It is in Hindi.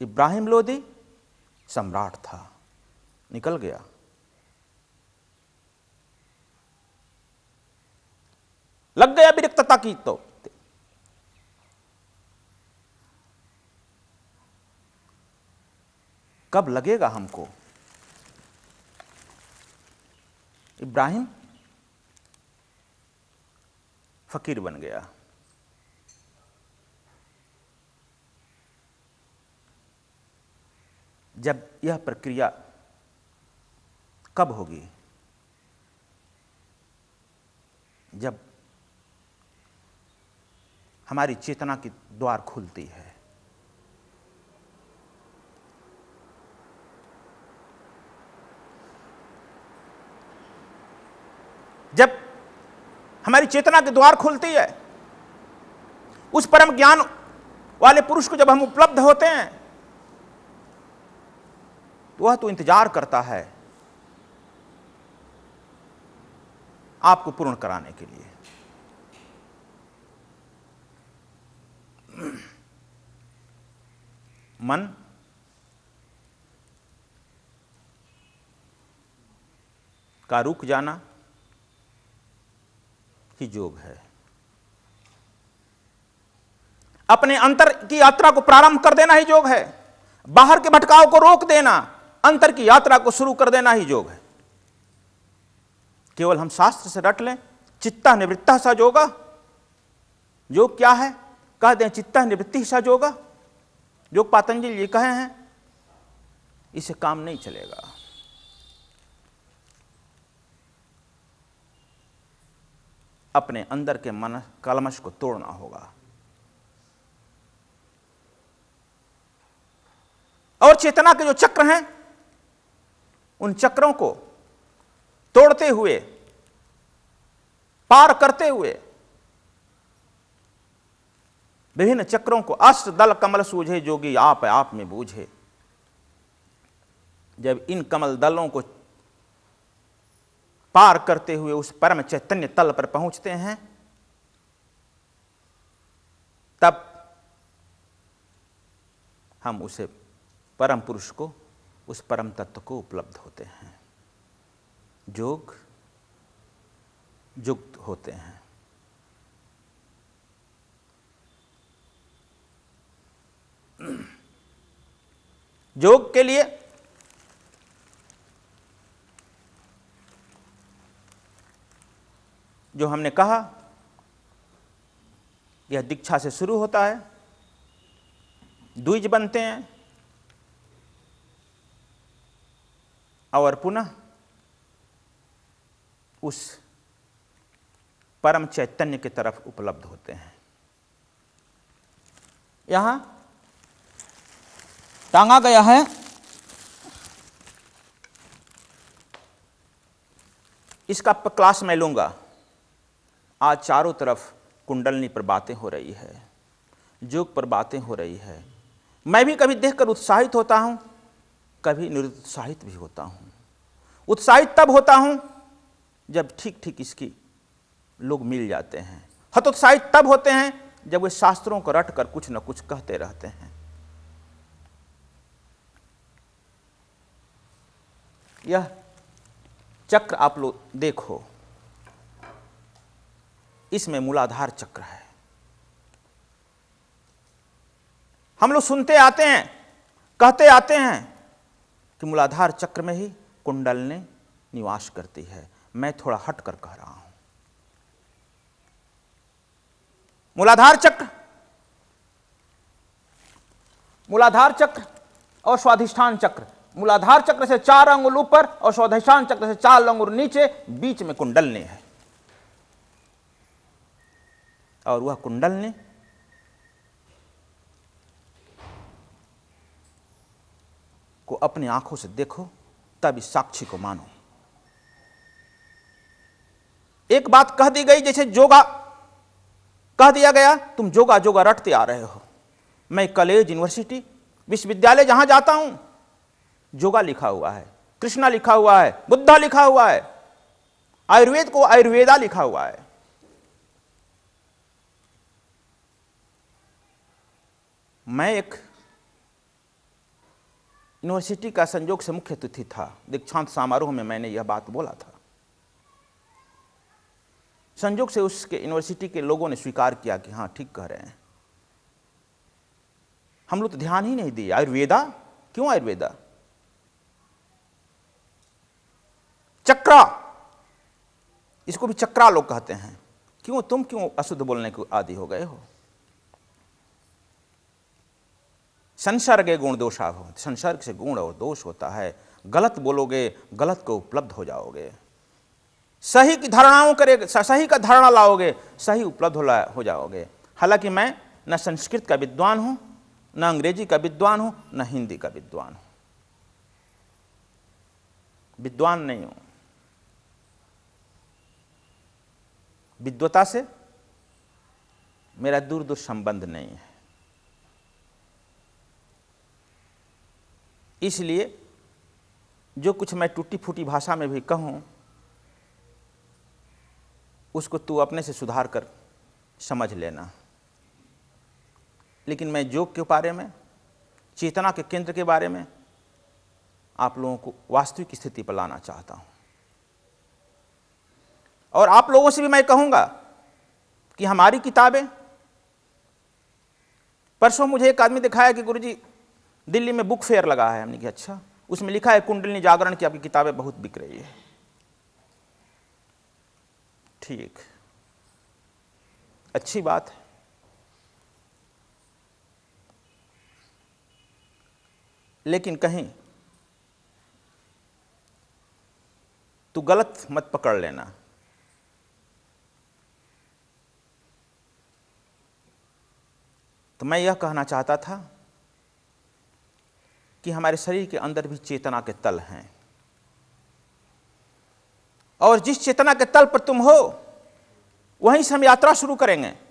इब्राहिम लोदी सम्राट था, निकल गया। लग गया विरक्तता की तो कब लगेगा हमको? इब्राहिम फकीर बन गया। जब यह प्रक्रिया कब होगी? जब हमारी चेतना की द्वार खुलती है। जब हमारी चेतना के द्वार खुलती है, उस परम ज्ञान वाले पुरुष को जब हम उपलब्ध होते हैं, तो वह तो इंतजार करता है आपको पूर्ण कराने के लिए। मन का रुक जाना ही योग है। अपने अंतर की यात्रा को प्रारंभ कर देना ही योग है। बाहर के भटकाव को रोक देना, अंतर की यात्रा को शुरू कर देना ही योग है। केवल हम शास्त्र से रट लें चित्तः निवृत्तः स योगा। योग क्या है? कह दें चित्तः निवृत्ति स योगा। योग पतंजलि जी कहे हैं, इसे काम नहीं चलेगा। अपने अंदर के मन कलमश को तोड़ना होगा। और चेतना के जो चक्र हैं, उन चक्रों को तोड़ते हुए, पार करते हुए, विभिन्न चक्रों को अष्ट दल कमल सूझे जोगी आप आप में बूझे। जब इन कमल दलों को पार करते हुए उस परम चैतन्य तल पर पहुंचते हैं, तब हम उसे परम पुरुष को, उस परम तत्व को उपलब्ध होते हैं, योग युक्त होते हैं। योग के लिए जो हमने कहा, यह दीक्षा से शुरू होता है, द्विज बनते हैं और पुनः उस परम चैतन्य की तरफ उपलब्ध होते हैं। यहां टांगा गया है इसका क्लास मैं लूंगा। आज चारों तरफ कुंडलनी पर बातें हो रही है, योग पर बातें हो रही है। मैं भी कभी देखकर उत्साहित होता हूं, कभी निरुत्साहित भी होता हूं। उत्साहित तब होता हूं जब ठीक ठीक इसकी लोग मिल जाते हैं। हतोत्साहित तब होते हैं जब वे शास्त्रों को रट कर कुछ न कुछ कहते रहते हैं। यह चक्र आप लोग देखो, इसमें मूलाधार चक्र है। हम लोग सुनते आते हैं, कहते आते हैं कि मूलाधार चक्र में ही कुंडलनी निवास करती है। मैं थोड़ा हट कर कह रहा हूं। मूलाधार चक्र और स्वाधिष्ठान चक्र। मूलाधार चक्र से 4 अंगुल ऊपर और स्वाधिष्ठान चक्र से 4 अंगुल नीचे, बीच में कुंडलनी है। और वह कुंडलनी को अपनी आंखों से देखो, तब इस साक्षी को मानो। एक बात कह दी गई, जैसे जोगा कह दिया गया, तुम जोगा जोगा रटते आ रहे हो। मैं कॉलेज, यूनिवर्सिटी, विश्वविद्यालय जहां जाता हूं, जोगा लिखा हुआ है, कृष्णा लिखा हुआ है, बुद्धा लिखा हुआ है, आयुर्वेद को आयुर्वेदा लिखा हुआ है। मैं एक यूनिवर्सिटी का संयोग से मुख्य अतिथि था। दीक्षांत समारोह में मैंने यह बात बोला था। संयोग से उसके यूनिवर्सिटी के लोगों ने स्वीकार किया कि हाँ ठीक कह रहे हैं। हम लोग तो ध्यान ही नहीं दिए। आयुर्वेदा, क्यों आयुर्वेदा? चक्रा, इसको भी चक्रा लोग कहते हैं। क्यों तुम क्यों अशुद्ध बोलने को आदी हो गए हो? संसर्गे गुण दोषा भवन्ति, संसर्ग से गुण और दोष होता है। गलत बोलोगे, गलत को उपलब्ध हो जाओगे। सही की धारणाओं करेगे, सही का धारणा लाओगे, सही उपलब्ध हो जाओगे। हालांकि मैं न संस्कृत का विद्वान हूं, न अंग्रेजी का विद्वान हूं, न हिंदी का विद्वान हूं। विद्वान नहीं हूं। विद्वता से मेरा दूर दूर संबंध नहीं है। इसलिए जो कुछ मैं टूटी फूटी भाषा में भी कहूं, उसको तू अपने से सुधार कर समझ लेना। लेकिन मैं योग के बारे में, चेतना के केंद्र के बारे में आप लोगों को वास्तविक स्थिति पर लाना चाहता हूं। और आप लोगों से भी मैं कहूंगा कि हमारी किताबें, परसों मुझे एक आदमी दिखाया कि गुरुजी दिल्ली में बुक फेयर लगा है। हमने कहा अच्छा, उसमें लिखा है कुंडलिनी जागरण की आपकी किताबें बहुत बिक रही है। ठीक, अच्छी बात है। लेकिन कहीं तू गलत मत पकड़ लेना। तो मैं यह कहना चाहता था कि हमारे शरीर के अंदर भी चेतना के तल हैं, और जिस चेतना के तल पर तुम हो वहीं से हम यात्रा शुरू करेंगे।